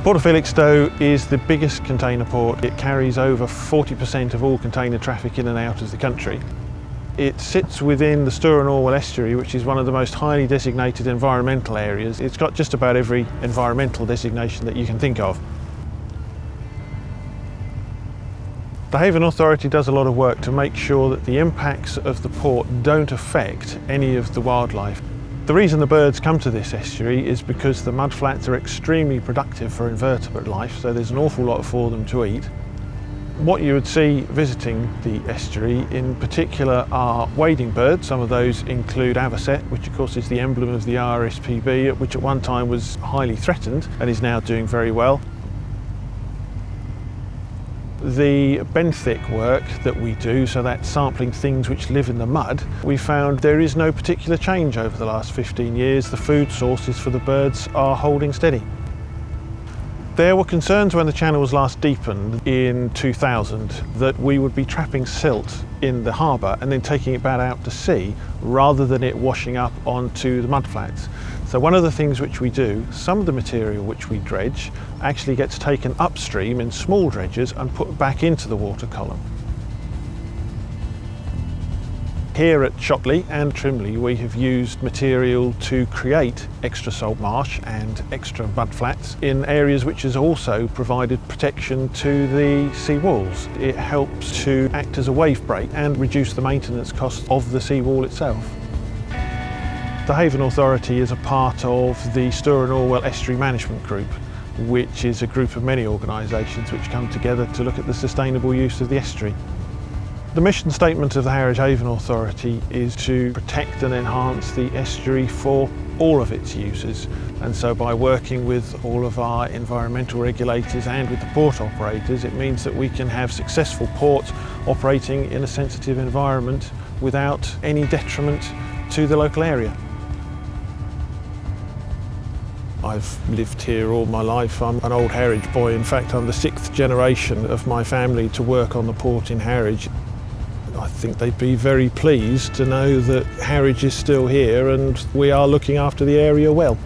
Port of Felixstowe is the biggest container port. It carries over 40% of all container traffic in and out of the country. It sits within the Stour and Orwell estuary, which is one of the most highly designated environmental areas. It's got just about every environmental designation that you can think of. The Haven Authority does a lot of work to make sure that the impacts of the port don't affect any of the wildlife. The reason the birds come to this estuary is because the mudflats are extremely productive for invertebrate life, so there's an awful lot for them to eat. What you would see visiting the estuary in particular are wading birds. Some of those include avocet, which of course is the emblem of the RSPB, which at one time was highly threatened and is now doing very well. The benthic work that we do, so that's sampling things which live in the mud, we found there is no particular change over the last 15 years. The food sources for the birds are holding steady. There were concerns when the channel was last deepened in 2000 that we would be trapping silt in the harbour and then taking it back out to sea rather than it washing up onto the mudflats. So one of the things which we do, some of the material which we dredge actually gets taken upstream in small dredgers and put back into the water column. Here at Shockley and Trimley we have used material to create extra salt marsh and extra mudflats in areas which has also provided protection to the sea walls. It helps to act as a wave break and reduce the maintenance costs of the sea wall itself. The Haven Authority is a part of the Stour and Orwell Estuary Management Group, which is a group of many organisations which come together to look at the sustainable use of the estuary. The mission statement of the Harwich Haven Authority is to protect and enhance the estuary for all of its users, and so by working with all of our environmental regulators and with the port operators, it means that we can have successful ports operating in a sensitive environment without any detriment to the local area. I've lived here all my life. I'm an old Harwich boy. In fact, I'm the 6th generation of my family to work on the port in Harwich. I think they'd be very pleased to know that Harwich is still here and we are looking after the area well.